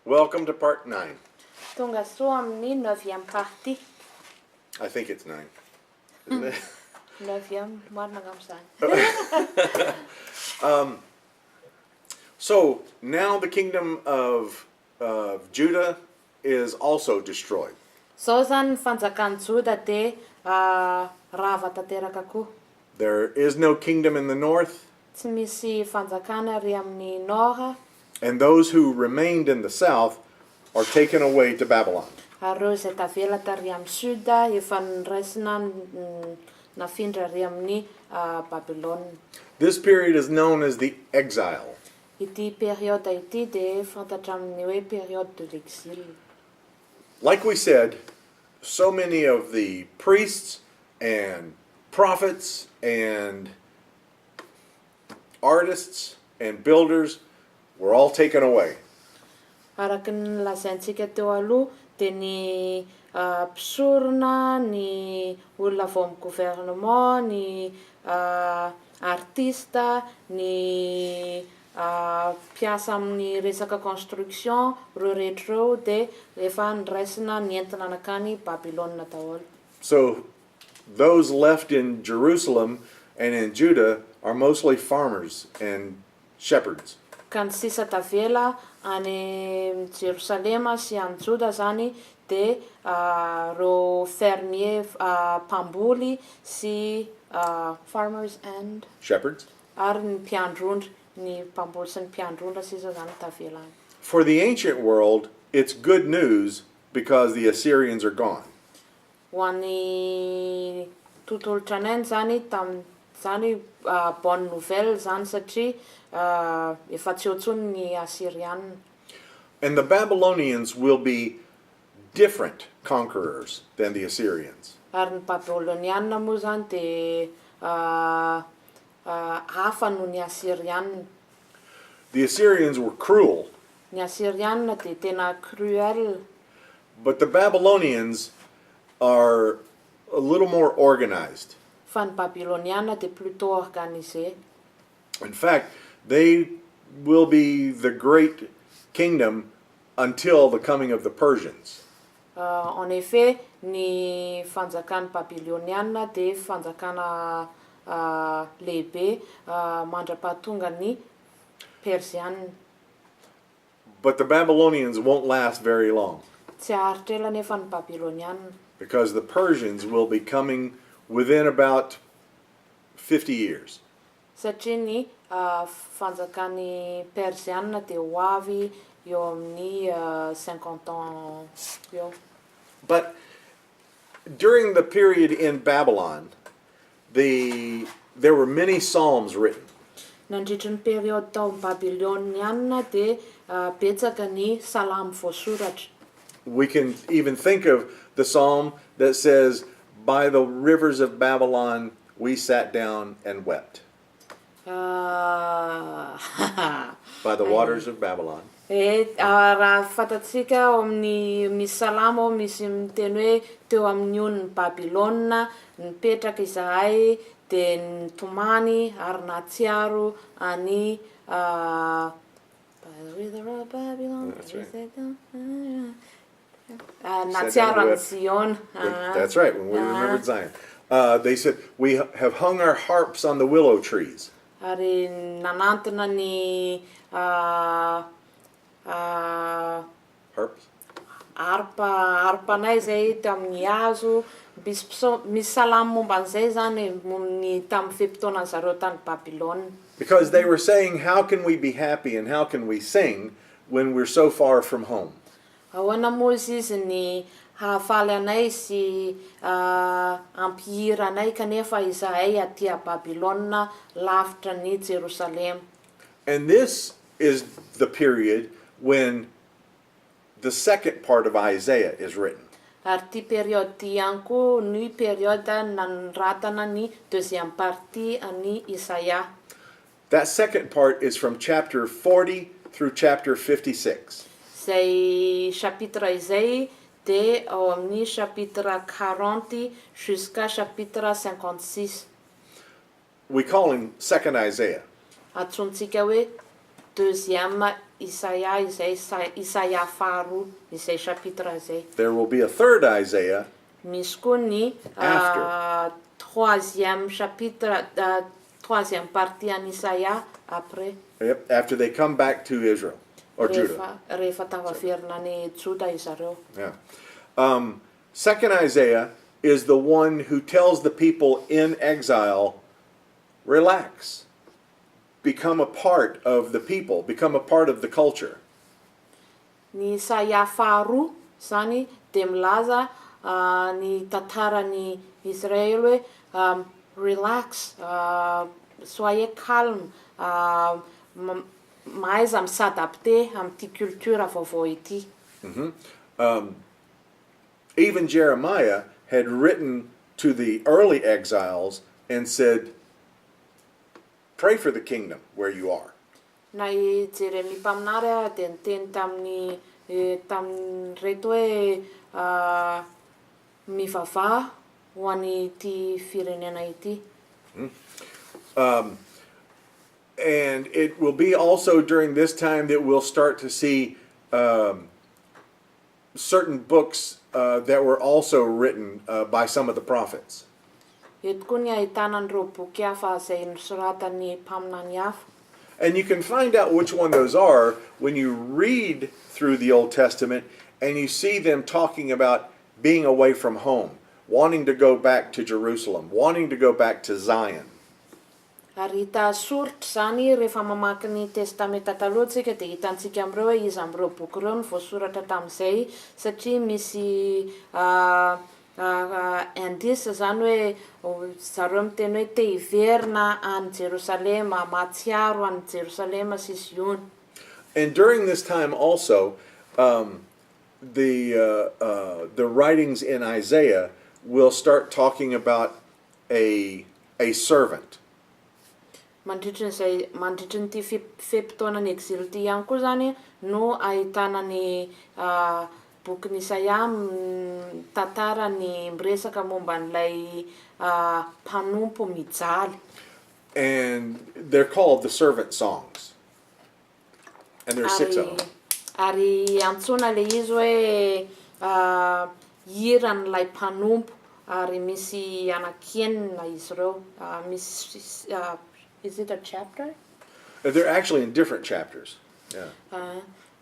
Welcome to part 9. Tonga soa amin'ny 9e partie. I think it's 9, isn't it? 9e, marina amin'izany. So now the kingdom of Judah is also destroyed. Zao zany ny fanjakan'i Joda dia rava tanteraka koa. There is no kingdom in the north, Tsy misy fanjakana ary amin'ny nord, and those who remained in the south are taken away to Babylon. ary ireo izay tavela tary amin'ny sud efa niraisina nafindra ary amin'ny Babylone. This period is known as the Exile. Ity période ity dia fantatra amin'ny hoe période de l'exil. Like we said, so many of the priests and prophets and artists and builders were all taken away. Araky ny lazaintsika teo aloha dia ny mpisorona, ny olona vao amin'ny gouvernement, ny artista, ny mpiasa amin'ny resaka construction, reo rehetrareo dia efa niraisina nientina anakany Babylone daholo. So those left in Jerusalem and in Judah are mostly farmers and shepherds. Ka ny sisa tavela any Jerusalema sy any Joda zany dia reo fermier, mpamboly sy farmers and Shepherds. ary ny mpiandrondra, ny mpamboly sy ny mpiandrondra sisa zany tavela any. For the ancient world, it's good news because the Assyrians are gone. Ho an'ny tontolo tranainy zany zany bonne nouvelle zany satria efa tsy eo intsony ny Assyrianina. And the Babylonians will be different conquerors than the Assyrians. Ary ny Babylonianina moa zany dia hafa noho ny Assyrianina. The Assyrians were cruel, Ny Assyrianina dia tena cruel, but the Babylonians are a little more organized. fa ny Babylonianina dia plutôt organisé. In fact, they will be the great kingdom until the coming of the Persians. En effet, ny fanjakan'ny Babylonianina dia fanjakana lehibe mandra-pahatonga ny Persianina. But the Babylonians won't last very long Tsy haharitra ela nefa ny Babylonianina because the Persians will be coming within about 50 years. satria ny fanjakan'ny Persianina dia ho avy eo amin'ny 50 ans eo. But during the period in Babylon, there were many psalms written. Nandritra ny periode tao amin'ny Babylonianina dia betsaka ny salamo voasoratra. We can even think of the psalm that says, "By the rivers of Babylon we sat down and wept." By the waters of Babylon. Raha fantatsika ao amin'ny misy salamo misy miteny hoe teo amin'ny on'ny Babylone nipetraka izahay dia nitomany ary natsiaro any natsiaro any Zion. That's right, when we remembered Zion. They said, "We have hung our harps on the willow trees." Ary nanantona ny Harps? harpanay zay tamin'ny hazo, misy salamo momba an'izay zany ny tamin'ny fepitaonany zareo tany Babylone. Because they were saying, how can we be happy and how can we sing when we're so far from home? Ahoana moa izy ny hahafaly anay sy ampihira anay kanefa izahay aty a Babylone lavitra ny Jerusalem. And this is the period when the second part of Isaiah is written. Ary ty période ty ihany koa ny période nanoratana ny deuxième partie any Isaia. That second part is from chapter 40 through chapter 56. Zay chapitre izay dia ao amin'ny chapitre 40 jusqu'à chapitre 56. We call him second Isaiah. Atsontsika hoe deuxième Isaia izay Isaia faharoa izay chapitre zay. There will be a third Isaiah Misy koa ny After. troisième chapitre, troisième partie an Isaia après. after they come back to Israel or Judah. Rehefa tavaverina ny Joda izareo. Yeah. Second Isaiah is the one who tells the people in exile, relax, become a part of the people, become a part of the culture. Ny Isaia faharoa zany de milaza ny tantaran'ny Israely hoe relax, soyez calme, mahaiza misadapte amin'ity culture vaovao ity. Even Jeremiah had written to the early exiles and said, pray for the kingdom where you are. Na i Jeremy mpaminary de niteny tamin'ny reto hoe mivavaha ho an'ny ity firenena ity. And it will be also during this time that we'll start to see certain books that were also written by some of the prophets. Eto koa ny ahitana an'ireo boky hafa izay nosoratan'ny mpaminany hafa. And you can find out which one those are when you read through the Old Testament and you see them talking about being away from home, wanting to go back to Jerusalem, wanting to go back to Zion. Ary hita soritra zany rehefa mamaky ny testamenta taloha tsika de hitantsika am'ireo hoe izy am'ireo boky ireo no voasoratra tamin'izay satria misy indice zany hoe zareo miteny hoe te hiverina any Jerusalema, mahatsiaro any Jerusalema sy Zion. And during this time also, the writings in Isaiah will start talking about a servant. Mandritry nyty fepitoanany exile ty ihany koa zany no ahitana ny bokin'ny Isaia tantara ny miresaka momba n'ilay mpanompo mijaly. And they're called the servant songs. And there's 6 of them. Ary antsona le izy hoe hira n'ilay mpanompo ary misy anakenina izy ireo misy is it a chapter? They're actually in different chapters. Yeah.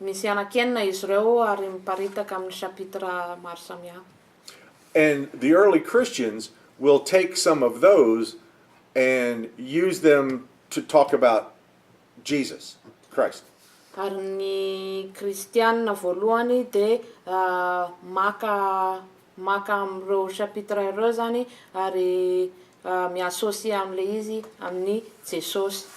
Misy anakenina izy ireo ary miparitaka amin'ny chapitre maro samihafa. And the early Christians will take some of those and use them to talk about Jesus, Christ. Ary ny kristianina voalohany de maka am'ireo chapitre ireo zany ary miasosia am'le izy amin'ny Jesosy.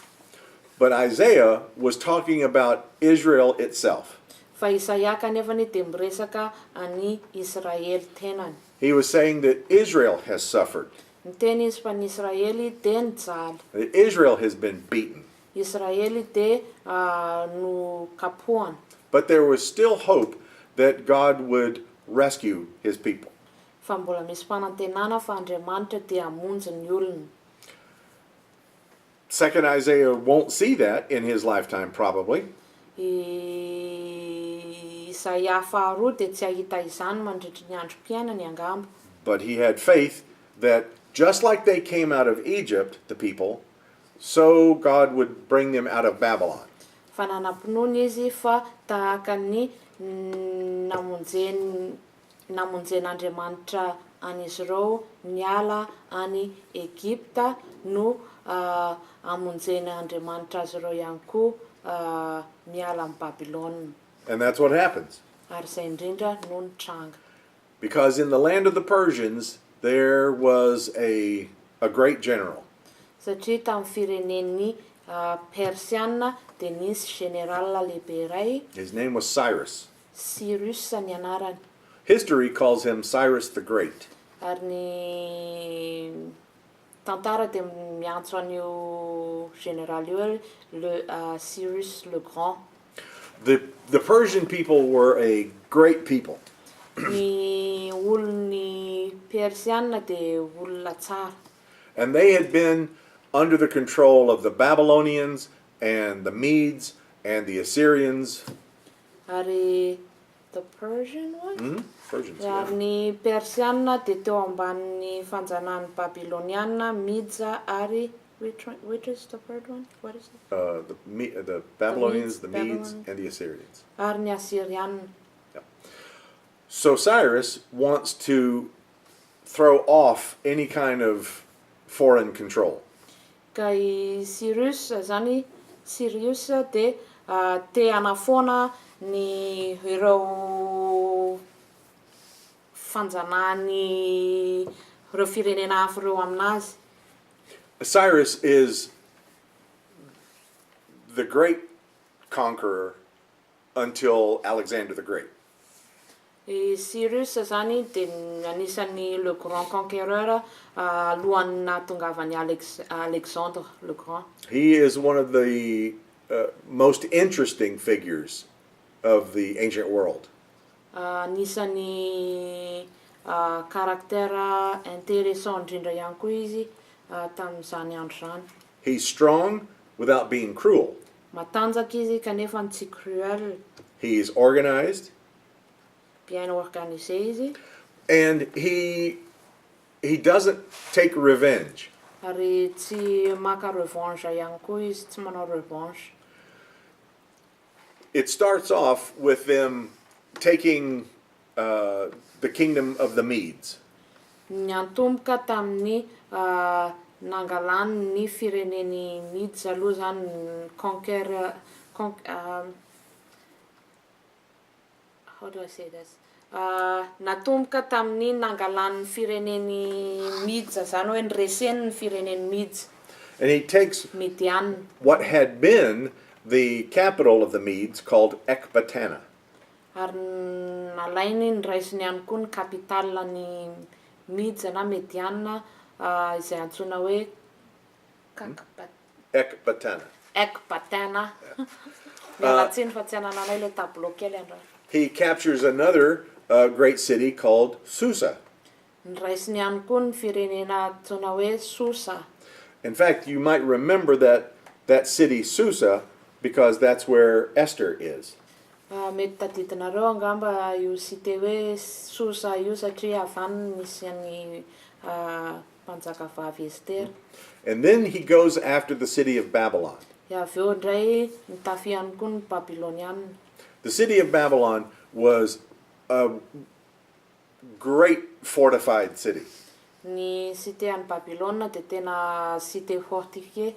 But Isaiah was talking about Israel itself. Fa Isaia kanefany de miresaka any Israely tenany. He was saying that Israel has suffered. Miteny izy fa ny Israely de nijaly. That Israel has been beaten. Israely de no kapohana. But there was still hope that God would rescue his people. Fa mbola misy fanantenana fa Andriamanitra de hamonjy ny olona. Second Isaiah won't see that in his lifetime, probably. Isaia faharoa de tsy ahita izany mandritry ny androm-piainany angamba. But he had faith that just like they came out of Egypt, the people, so God would bring them out of Babylon. Fa nanam-pinoana izy fa tahaka ny namonjen'Andriamanitra an'izy ireo niala any Egipta no amonjen'Andriamanitra azy ireo ihany koa miala amin'ny Babilôna. And that's what happens. Ary izay indrindra no nitranga. Because in the land of the Persians, there was a great general. Satria tamin'ny firenen'ny Persiana de nisy general lehibe iray. His name was Cyrus. Cyrus ny anarany. History calls him Cyrus the Great. Ary ny tantara de miantso an'io general io le Cyrus le Grand. The Persian people were a great people. Ny olon'ny Persiana de olona tsara. And they had been under the control of the Babylonians and the Medes and the Assyrians. Ary the Persian one? Persians, Ary yeah. ny Persianina dia teo ambanin'ny fanjanahany Babyloniana, Midja ary which is the third one? What is it? The Babylonians, the Medes, Babylon. and the Assyrians. Ary ny Assyrianina. So Cyrus wants to throw off any kind of foreign control. Ka i Cyrus zany, Sirius dia te hanafoana ny ireo fanjanahany ireo firenena hafa ireo aminazy. Cyrus is the great conqueror until Alexander the Great. I Cyrus zany dia anisan'ny le grand conquéreur alohan'ny nahatongavany Alexandre le Grand. He is one of the most interesting figures of the ancient world. Anisan'ny karaktera intéressant indrindra ihany koa izy tamin'izany andro zany. He's strong without being cruel. Matanjaka izy kanefa tsy cruel, He is organized, bien organisé izy, and he doesn't take revenge. ary tsy maka revanche ihany koa izy, tsy manao revanche. It starts off with them taking the kingdom of the Medes. Niantomboka tamin'ny nangalany ny fireneny Medes aloha zany how do I say this? Natomboka tamin'ny nangalany fireneny Medes zany hoe nreseny ny fireneny Medes. And he takes Median. what had been the capital of the Medes called Ecbatana. Ary nalainy nraisiny ihany koa ny capitale ny Medes na Mediana izay antsoina hoe Ecbatana. Ecbatana. Mialatsiny fa tsy anananay le tableau kely andra. He captures another great city called Susa. Nraisiny ihany koa ny firenena antsoina hoe Susa. In fact, you might remember that city Susa because that's where Esther is. Mety tadidinareo angamba io cité hoe Susa io satria avy any nisy an'ny mpanjakavavy Ester. And then he goes after the city of Babylon. Avy eo indray nitafy ihany koa ny Babylonianina. The city of Babylon was a great fortified city. Ny cité any Babylone dia tena cité fortifiée.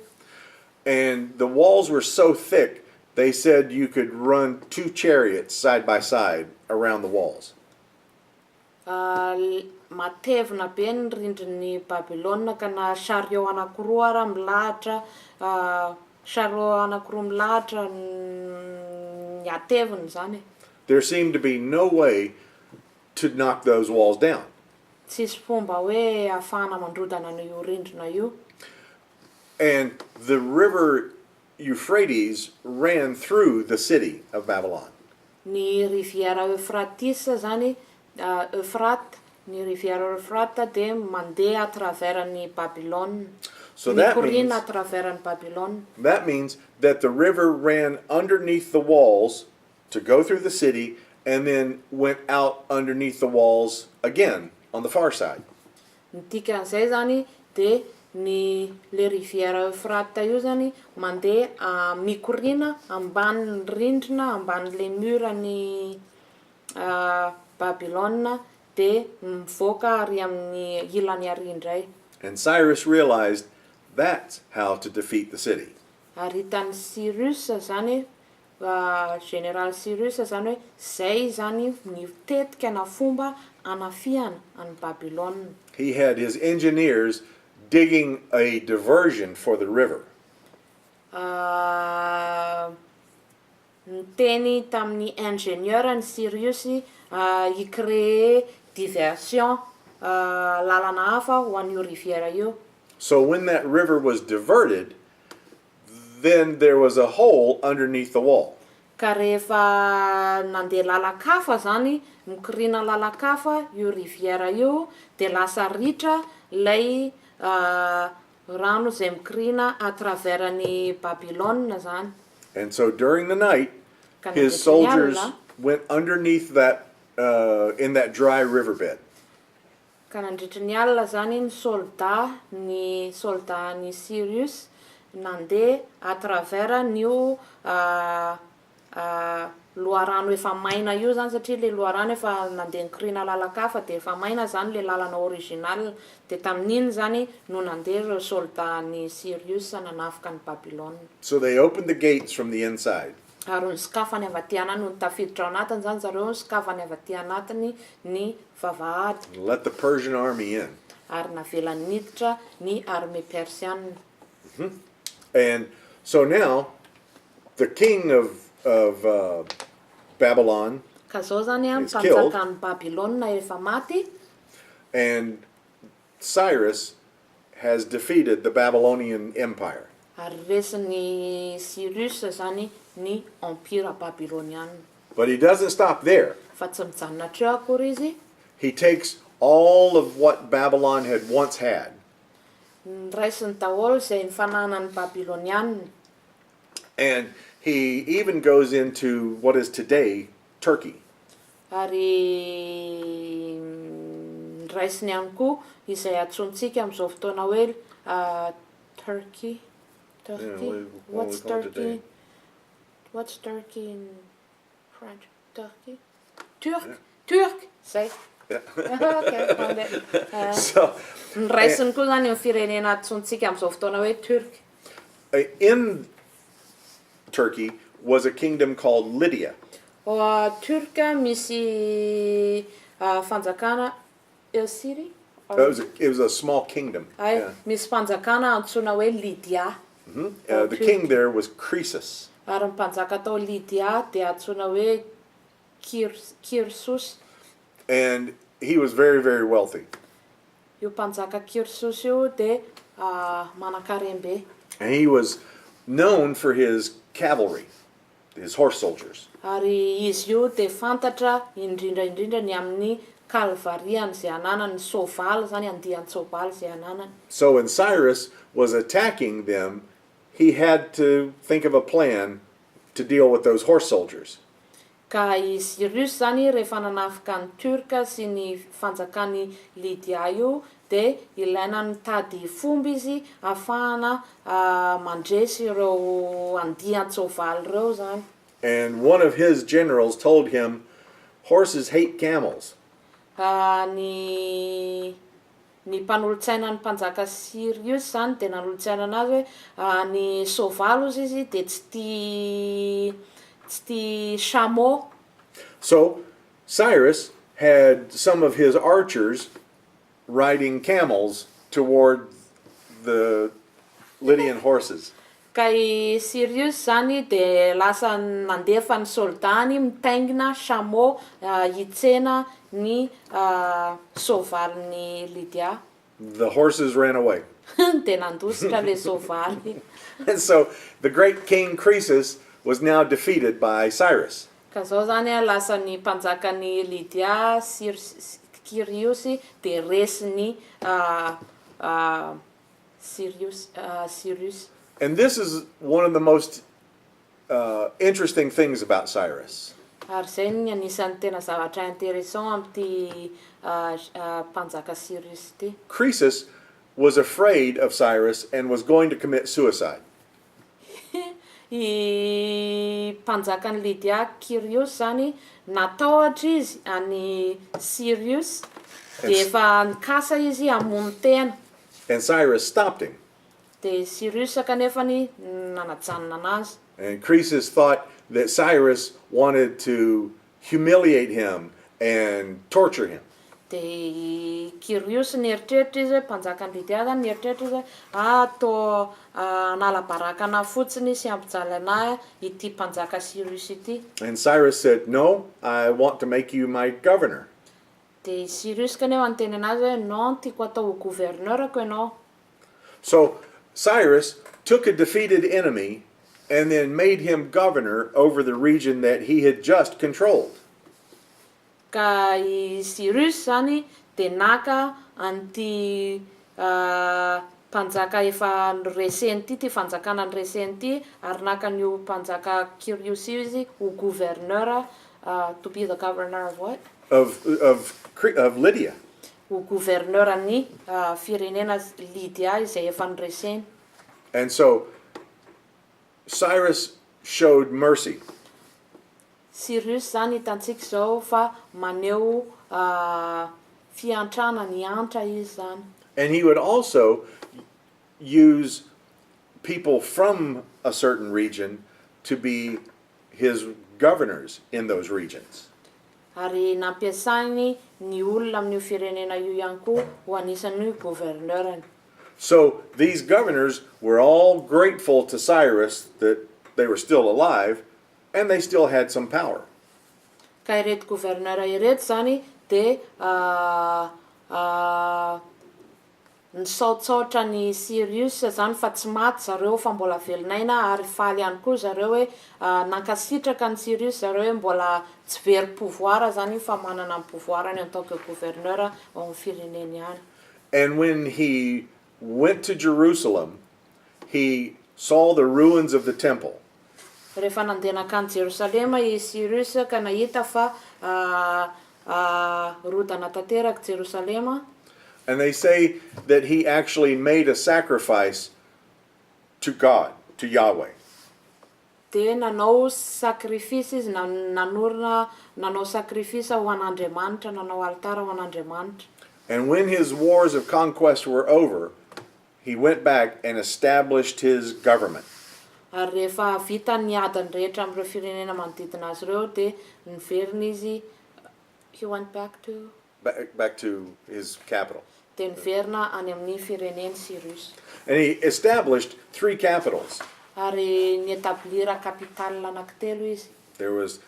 And the walls were so thick, they said you could run 2 chariots side by side around the walls. Matevina be ny rindrin'ny Babylone ka na chariot anankiroa ara milahatra, chariot anankiroa milahatra ny ateviny zany. There seemed to be no way to knock those walls down. Tsisy fomba hoe ahafahana mandrodana io rindrina io. And the river Euphrates ran through the city of Babylon. Ny rivière Euphrates zany, Euphrate, ny rivière Euphrate dia mandeha à travers ny Babylone. So that Mikorina à travers ny Babylone. means that the river ran underneath the walls to go through the city and then went out underneath the walls again on the far side. Ny dikan'izay zany dia ny le rivière Euphrate io zany mandeha mikorina ambany rindrina, ambany le muran'ny Babylone dia mivoaka ary amin'ny ilany ary indray. And Cyrus realized that's how to defeat the city. Ary hitan'ny Cyrus zany, général Cyrus zany hoe zay zany nitetika na fomba anafiana any Babylone. He had his engineers digging a diversion for the river. Niteny tamin'ny ingénieur ny Cyrus i-créer diversion lalana hafa ho an'io rivière io. So when that river was diverted, then there was a hole underneath the wall. Ka rehefa nandeha lalakafa zany, mikorina lalakafa io rivière io, dia lasa ritra lay rano izay mikorina à travers ny Babylone zany. And so during the night, Ka his nandritry ny soldiers alina, went underneath that, in that dry riverbed. ka nandritry ny alina zany ny soldat ny Sirius nandeha à travers n'io loharano efa maina io zany satria le loharano efa nandeha nikoriana lalakafa de efa maina zany le lalana original de tamin'iny zany no nandeha ireo soldat ny Sirius nanafika ny Babylone. So they opened the gates from the inside. Ary ny sokafany avy aty anatiny no tafiditra ao anatiny zany zareo ny sokafany avy aty anatiny ny vavahady And let the Persian army in. ary navela niditra ny armée persienne. And so now, the king of Babylon Ka zao zany a Is killed. mpanjakan'ny Babylone efa maty and Cyrus has defeated the Babylonian Empire. ary resin'ny Cyrus zany ny empire babyloniana. But he doesn't stop there. Fa tsy mijanona treo akory izy, He takes all of what Babylon had once had, niraisiny daholo izay nifananan'ny Babyloniana. and he even goes into what is today Turkey. Ary niraisiny ihany koa izay antsontsika amin'izao fotoana hoe Turkey. Turkey. Yeah, what do What's we call it Turkey? today? What's Turkey in French? Turkey? Turk. Say. Yeah. Okay, found it. So, Niraisiny koa zany ny firenena antsontsika amin'izao fotoana hoe Turk. in Turkey was a kingdom called Lydia. Turk misy fanjakana Elsiri? It was a small kingdom. Ay, Yeah. misy fanjakana antsoina hoe Lydia. The king there was Croesus. Ary ny mpanjaka tao Lydia dia antsoina hoe Kirsus. And he was very, very wealthy. Io mpanjaka Kirsus io dia manan-karembe. And he was known for his cavalry, his horse soldiers. Ary izy io dia fantatra indrindra ny amin'ny kalvariany izay ananany, soavaly zany andian-tsoavaly izay ananany. So when Cyrus was attacking them, he had to think of a plan to deal with those horse soldiers. Ka i Cyrus zany rehefa nanafika ny Turka sy ny fanjakany Lydia io dia ilaina mitady fomba izy ahafahana mandresy ireo andian-tsoavaly ireo zany. And one of his generals told him, horses hate camels. Ny mpanolotsaina ny mpanjaka Sirius zany dia nanolotsaina anazy hoe ny soavaly ozy izy dia tsy tia chameau. So Cyrus had some of his archers riding camels toward the Lydian horses. Ka i Sirius zany dia lasa nandefa ny soldany mitaingina chameau hitsena ny soavalin'ny Lydia. The horses ran away. Dia nandositra le soavaly. And so the great king Croesus was now defeated by Cyrus. Ka zao zany lasa ny mpanjakan'ny Lydia Cyrus dia resiny Cyrus. And this is one of the most interesting things about Cyrus. Ary zay ny anisan'ny tena zavatra intéressant amin'ity mpanjaka Cyrus ty. Croesus was afraid of Cyrus and was going to commit suicide. I mpanjakan'ny Lydia Cyrus zany natahotra izy any Cyrus dia efa nikasa izy hamono tena. And Cyrus stopped him. Dia Cyrus kanefany nanajanona anazy. And Croesus thought that Cyrus wanted to humiliate him and torture him. Dia Cyrus nieritreritra izy mpanjakan'ny Lydia zany nieritreritra izy atao nalabarakana fotsiny sy ampijaly anahy ity mpanjaka Cyrus ity. And Cyrus said, "No, I want to make you my governor." Dia Cyrus kanefa niteny anazy hoe non, tiako atao gouverneurako ianao. So Cyrus took a defeated enemy and then made him governor over the region that he had just controlled. Ka i Cyrus zany dia naka an'ity mpanjaka efa reseny ty fanjakana ny reseny ty ary naka an'io mpanjaka Curious izy ho gouverneur to be the governor of what? Of Lydia. Ho gouverneur ny firenena Lydia izay efa nireseny. And so Cyrus showed mercy. Cyrus zany hitantsika zao fa maneho fiantrana ny antra izy zany. And he would also use people from a certain region to be his governors in those regions. Ary nampiasainy ny olona amin'io firenena io ihany koa ho anisan'ny gouverneurany. So these governors were all grateful to Cyrus that they were still alive and they still had some power. Ka ireto gouverneur ireto zany de nisaotsaotra ny Cyrus zany fa tsy maty zareo fa mbola velon'aina ary faly ihany koa zareo hoe nankasitraka ny Cyrus zareo hoe mbola tsy very pouvoir zany fa manana ny pouvoirany en tant que gouverneur ao amin'ny fireneny ihany. And when he went to Jerusalem, he saw the ruins of the temple. Rehefa nandeha nakany Jerusalema i Cyrus ka nahita fa rodana tanteraka Jerusalema. And they say that he actually made a sacrifice to God, to Yahweh. De nanao sacrifice izy nanao sacrifice ho an'Andriamanitra, nanao altara ho an'Andriamanitra. And when his wars of conquest were over, he went back and established his government. Ary rehefa vita ny adiny rehetra amin'ireo firenena manodidina azy ireo de niverina izy, he went back to his capital. De niverina any amin'ny fireneny Cyrus. And he established 3 capitals. Ary nietablira capitale anankitelo izy. There was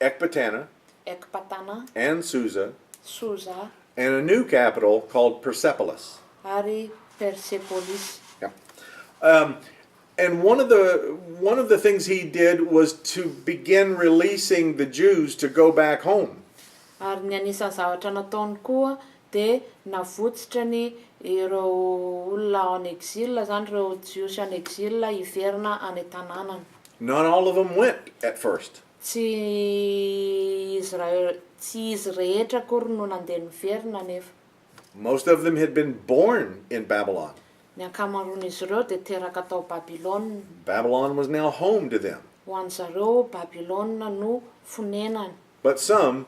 Ecbatana Ekbatana, and Susa, Susa, and a new capital called Persepolis. ary Persepolis. Yeah. And one of the things he did was to begin releasing the Jews to go back home. Ary ny anisan'ny zavatra nataony koa de navotsitra ny ireo olona en exil zany ireo jiosy en exil hiverina any tanànany. Not all of them went at first. Tsy izy rehetra akory no nandeha niverina nefa. Most of them had been born in Babylon. Ny ankamaroan'izy ireo de teraka tao Babilôna. Babylon was now home to them. Ho an'ny zareo Babilôna no fonenany. But some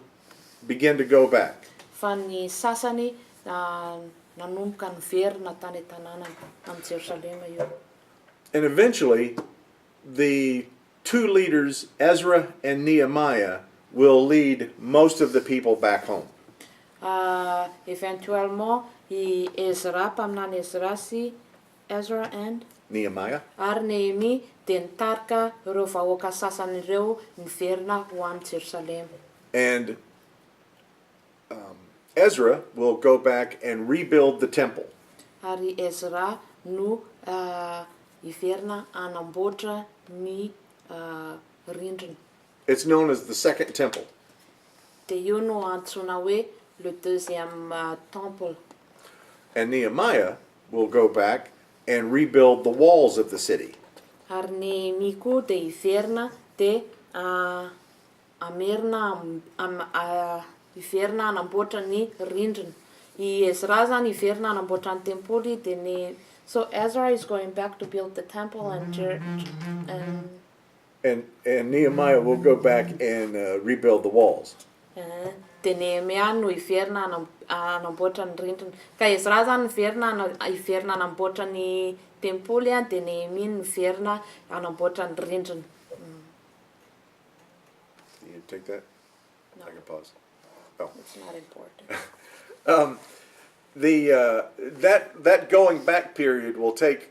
began to go back. Fa ny sasany nanomboka niverina tany tanànany amin'ny Jerusalema io. And eventually, the 2 leaders, Ezra and Nehemiah, will lead most of the people back home. Éventuellement, i Ezra, mpaminany Ezra sy Ezra and Nehemiah. Ary Nehemi de nitarika ireo vahoaka sasany ireo niverina ho any Jerusalema. And Ezra will go back and rebuild the temple. Ary Ezra no hiverina anamboatra ny rindrina. It's known as the Second Temple. De io no antsoina hoe le deuxième temple. And Nehemiah will go back and rebuild the walls of the city. Ary Nehemi koa de hiverina de hiverina anamboatra ny rindrina. I Ezra zany hiverina anamboatra ny tempoly de so Ezra is going back to build the temple and Nehemiah will go back and rebuild the walls. de Nehemia no hiverina anamboatra ny rindrina. Ka Ezra zany hiverina anamboatra ny tempoly de Nehemi no hiverina anamboatra ny rindrina. You take that? No. I can pause. Oh. It's not important. That going back period will take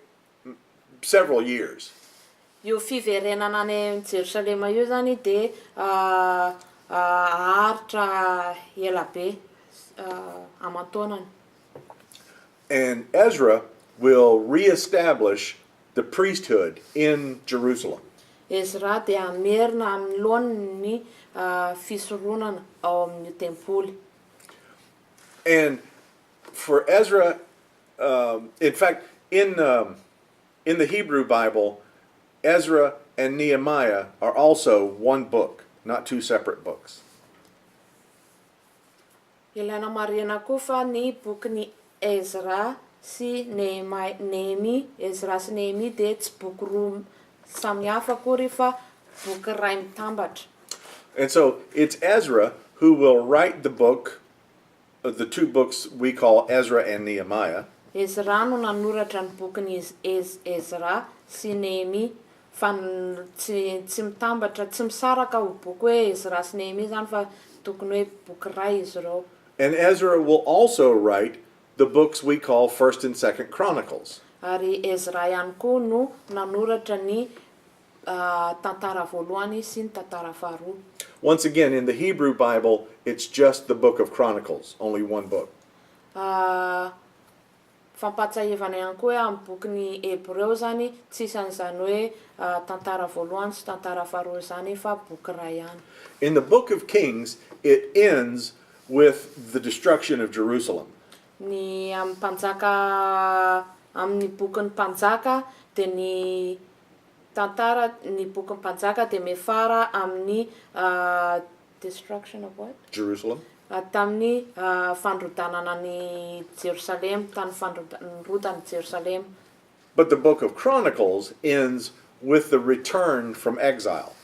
several years. Io fiverenana any Jerusalema io zany de aharitra ela be aman-taonany. And Ezra will reestablish the priesthood in Jerusalem. Ezra de amerina amin'loany ny fisoronana ao amin'ny tempoly. And for Ezra In fact, in the Hebrew Bible, Ezra and Nehemiah are also one book, not two separate books. Ilaina marina koa fa ny bokin'ny Ezra sy Nehemi, Ezra sy Nehemi dia tsy boky roa samihafa akory fa boky iray mitambatra. And so it's Ezra who will write the book, the two books we call Ezra and Nehemiah. Ezra no nanoratra ny bokin'ny Ezra sy Nehemi fa tsy mitambatra, tsy misaraka ho boky hoe Ezra sy Nehemi zany fa tokony hoe boky iray izy ireo. And Ezra will also write the books we call 1st and 2nd Chronicles. Ary Ezra ihany koa no nanoratra ny tantara voalohany sy ny tantara faharoa. Once again, in the Hebrew Bible, it's just the book of Chronicles, only one book. Fampatsahivana ihany koa hoe amin'ny bokin'ny Hebreo zany tsisy an'izany hoe tantara voalohany sy tantara faharoa zany fa boky iray ihany. In the book of Kings, it ends with the destruction of Jerusalem. Ny amin'ny bokin'ny mpanjaka dia ny tantara ny bokin'ny mpanjaka dia mefara amin'ny destruction of what? Jerusalem. Tamin'ny fandrodanana ny Jerusalem, tany fandrodany Jerusalem. But the book of Chronicles ends with the return from exile.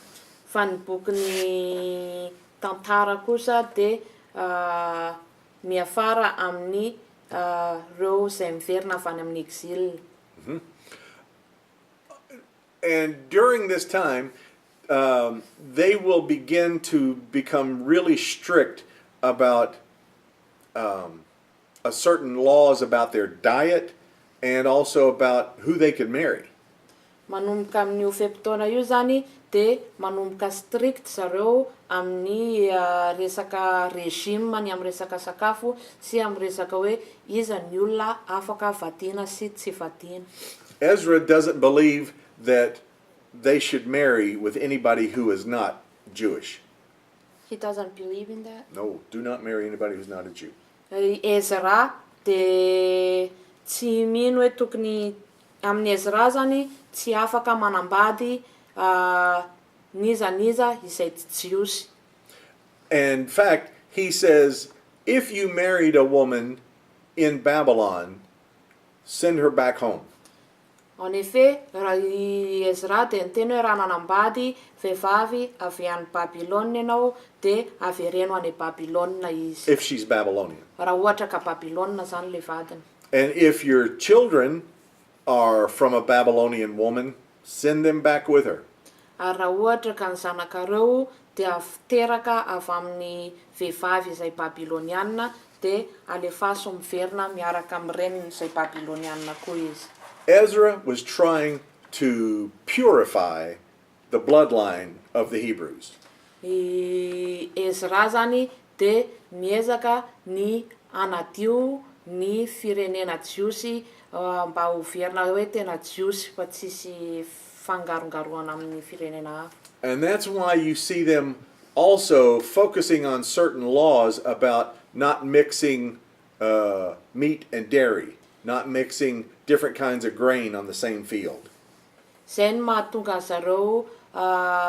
Fa ny bokin'ny tantara kosa dia miafara amin'ny reo izay miverina avy any amin'ny exile. And during this time, they will begin to become really strict about a certain laws about their diet and also about who they could marry. Manomboka amin'ny ofem-potoana io zany dia manomboka strict zareo amin'ny resaka régime, ny amin'ny resaka sakafo sy amin'ny resaka hoe iza ny olona afaka vadiana sy tsy vadiana. Ezra doesn't believe that they should marry with anybody who is not Jewish. He doesn't believe in that. No, do not marry anybody who's not a Jew. Ezra dia tsy mino hoe tokony amin'ny Ezra zany tsy afaka manambady niza izay tsy jiosy. In fact, he says, if you married a woman in Babylon, send her back home. En effet, raha Ezra dia niteny hoe raha nanambady vehivavy avy any Babilôna ianao dia avereno any Babilôna izy. If she's Babylonian. Raha ohatra ka Babilôna zany le vadiny. And if your children are from a Babylonian woman, send them back with her. Ary raha ohatra ka ny zanakareo dia teraka avy amin'ny vehivavy izay Babilôniana dia alefaso miverina miaraka amin'ny reniny izay Babilôniana koa izy. Ezra was trying to purify the bloodline of the Hebrews. Ezra zany dia miezaka ny anadio ny firenena jiosy mba ho verina hoe tena jiosy fa tsisy fangarongaroana amin'ny firenena hafa. And that's why you see them also focusing on certain laws about not mixing meat and dairy, not mixing different kinds of grain on the same field. Zay ny mahatonga zareo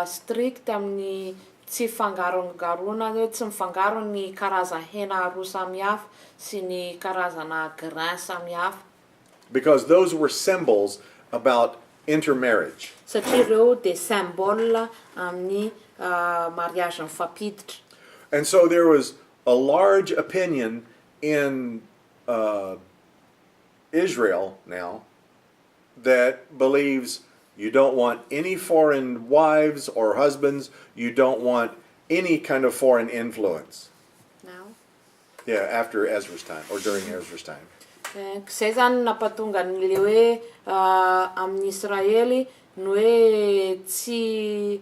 strict amin'ny tsy fangarongarona, hoe tsy mifangaro ny karazana hena roa samihafa sy ny karazana grain samihafa. Because those were symbols about intermarriage. Satria ireo dia symbole amin'ny mariage mifampiditra. And so there was a large opinion in Israel now that believes you don't want any foreign wives or husbands, you don't want any kind of foreign influence. Now? Yeah, after Ezra's time, or during Ezra's time. Zay zany nampatonga n'le hoe amin'ny Israely no hoe tsy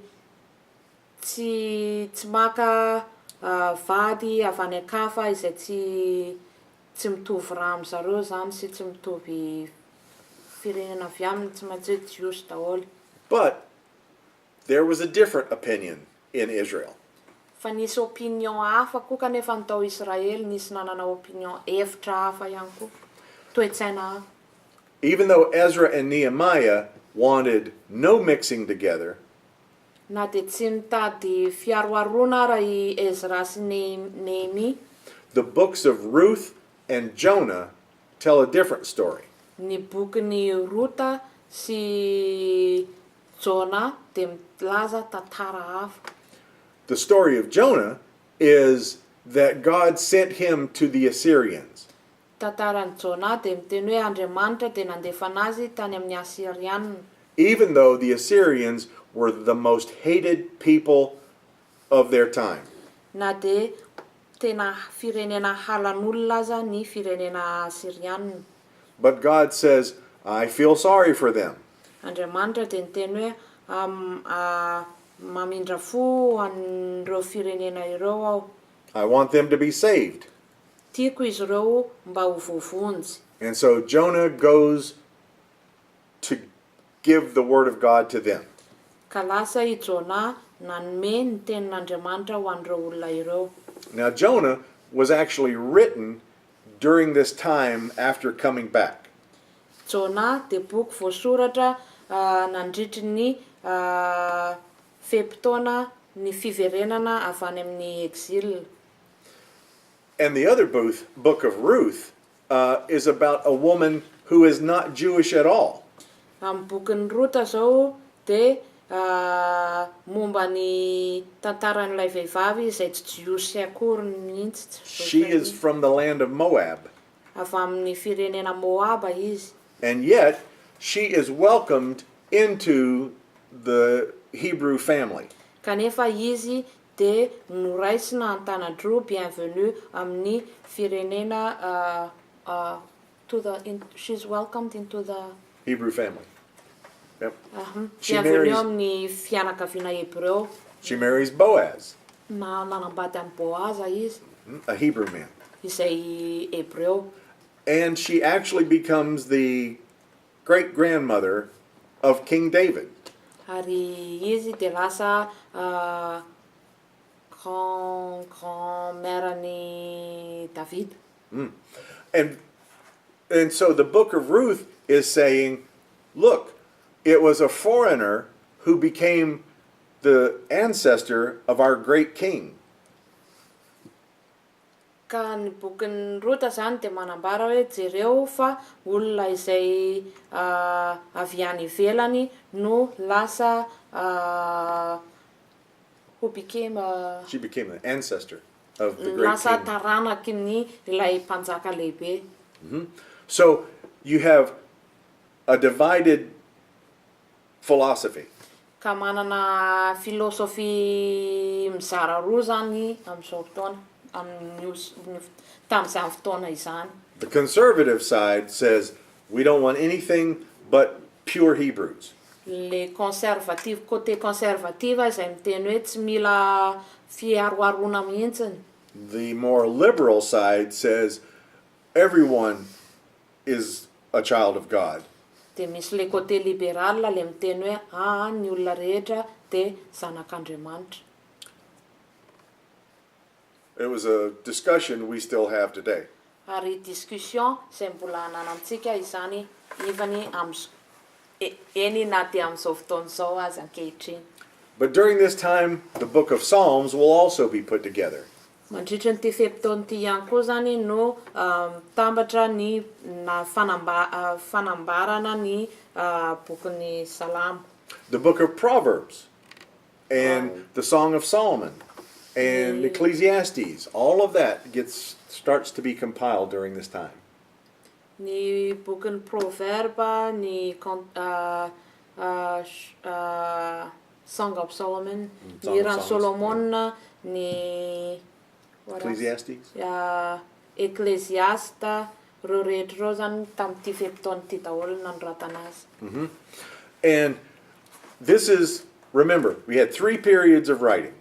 maka vady avy any ankafa izay tsy mitovy raha amin'zareo zany sy tsy mitovy firenena avy aminy, tsy maintsy hoe jiosy daholo. But there was a different opinion in Israel. Fa nisy opinion hafa koa kanefa ny tao Israely nisy nanana opinion hevitra hafa ihany koa. toe-tsaina hafa. Even though Ezra and Nehemiah wanted no mixing together, Na dia tsy mitady fiaroarona ara i Ezra sy Nehemi. the books of Ruth and Jonah tell a different story. Ny bokin'ny Rota sy Jona dia milaza tantara hafa. The story of Jonah is that God sent him to the Assyrians. Tantaran'i Jona dia miteny hoe Andriamanitra dia nandefa anazy tany amin'ny Asirianina. Even though the Assyrians were the most hated people of their time. Na dia tena firenena halan'olona aza ny firenena Asirianina. But God says, I feel sorry for them. Andriamanitra dia niteny hoe mamindra fo an'ireo firenena ireo aho. I want them to be saved. Tiako izy ireo mba ho voavonjy. And so Jonah goes to give the word of God to them. Ka lasa i Jona nanome ny tenin'Andriamanitra ho an'ireo olona ireo. Now Jonah was actually written during this time after coming back. Jona dia boky voasoratra nandritry ny fepitaona ny fiverenana avy any amin'ny exile. And the other book of Ruth is about a woman who is not Jewish at all. Amin'ny bokin'ny Rota zao dia momba ny tantaran'ilay vehivavy izay tsy jiosy akory mihitsy. She is from the land of Moab. Avy amin'ny firenena Moaba izy. And yet, she is welcomed into the Hebrew family. Kanefa izy dia noraisina an-tanadroa bienvenue amin'ny firenena she's welcomed into the Hebrew family. Yep. She bienvenue marries, amin'ny fianakaviana Hebreo. she marries Boaz, Manambady amin'ny Boaza izy, a Hebrew man. izay Hebreo. And she actually becomes the great-grandmother of King David. Ary izy dia lasa grand-mère ni David. And so the book of Ruth is saying, look, it was a foreigner who became the ancestor of our great king. Ka ny bokin'ny Rota zany dia manambara hoe jereo fa olona izay avy any ivelany no lasa who became She became an ancestor of the great lasa king. taranaky ny ilay mpanjaka lehibe. So you have a divided philosophy. Ka manana filosofy mizara roa zany amin'izao fotoana tamin'izany fotoana izany. The conservative side says we don't want anything but pure Hebrews. Le conservative, côté conservative izay miteny hoe tsy mila fiaroarona mihitsiny. The more liberal side says everyone is a child of God. Dia misy le côté libéral le miteny hoe ny olona rehetra dia zanak'Andriamanitra. It was a discussion we still have today. Ary discussion izay mbola ananantsika izany even eny na dia amin'izao fotoana izao aza ankehitriny. But during this time, the book of Psalms will also be put together. Mandritra ny fepitaona ity ihany koa zany no mitambatra ny fanambarana ny bokin'ny Salamo. The book of Proverbs and the Song of Solomon and Ecclesiastes, all of that starts to be compiled during this time. Ny bokin'ny Proverbe, ny Song of Solomon, ny Hiran'i Solomon, ny Ecclesiastes? Ecclesiasta, reo rehetra reo zany tamin'ity fepitaona ity daholo nanoratana azy. And this is, remember, we had 3 periods of writing.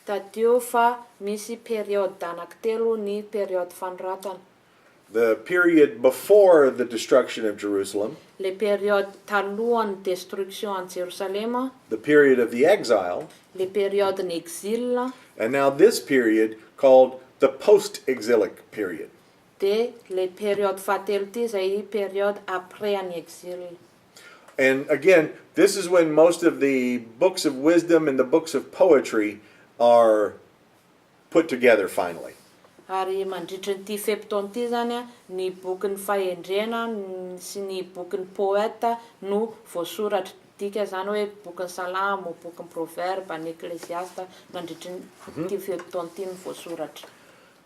Tadio fa misy période anankitelo ny période fanoratana. The period before the destruction of Jerusalem, Le période talohan'ny destruction an Jerusalema, the period of the exile, le période n'exil, and now this period called the post-exilic period. De le période fahatelo ty zay période après any exil. And again, this is when most of the books of wisdom and the books of poetry are put together finally. Ary mandritra ty fepitaony ty zany a, ny bokin'ny fahendrena sy ny bokin'ny poeta no voasoratra. Dika zany hoe bokin'ny salamo, bokin'ny proverbe, ny eklesiasta mandritra ty fepitaony ty no voasoratra.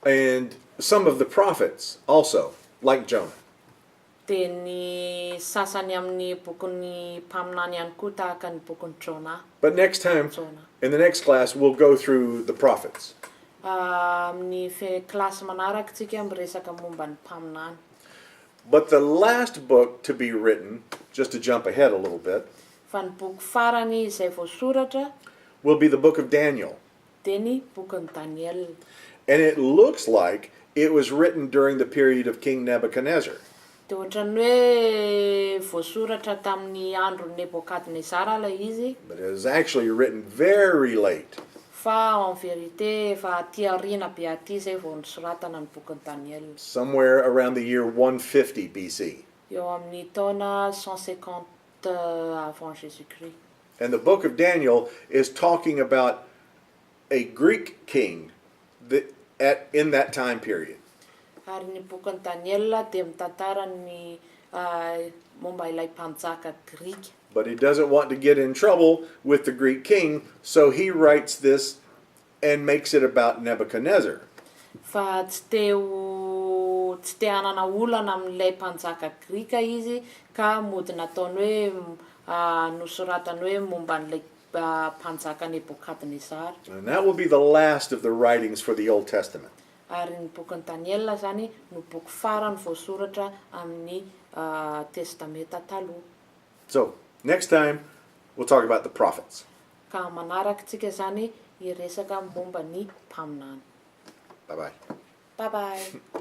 And some of the prophets also, like Jonah. De ny sasany amin'ny bokin'ny mpaminany ihany koa tahaka ny bokin'ny Jonah. But next time, Jonah. in the next class, we'll go through the prophets. Amin'ny klasy manaraka tsika miresaka momba ny mpaminany. But the last book to be written, just to jump ahead a little bit, Fa ny boky farany izay voasoratra will be the book of Daniel. de ny bokin'ny Daniel. And it looks like it was written during the period of King Nebuchadnezzar. De ohatran'ny hoe voasoratra tamin'ny andron'ny Nebokadnezara ilay izy, But it was actually written very late. fa en vérité fa aty aoriana be aty zay vao nosoratana ny bokin'ny Daniel. Somewhere around the year 150 BC. Eo amin'ny taona 150 avant Jésus-Christ. And the book of Daniel is talking about a Greek king in that time period. Ary ny bokin'ny Daniel de mitantara ny momba ilay mpanjaka Grika. But he doesn't want to get in trouble with the Greek king, so he writes this and makes it about Nebuchadnezzar. Fa tsy te hanana olana amin'ilay mpanjaka Grika izy ka mody nataony hoe nosoratany hoe momba n'ilay mpanjaka Nebokadnezar. And that will be the last of the writings for the Old Testament. Ary ny bokin'ny Daniel zany no boky farany voasoratra amin'ny testameta taloha. So, next time, we'll talk about the prophets. Ka manaraka tsika zany iresaka momba ny mpaminany. Bye-bye. Bye bye.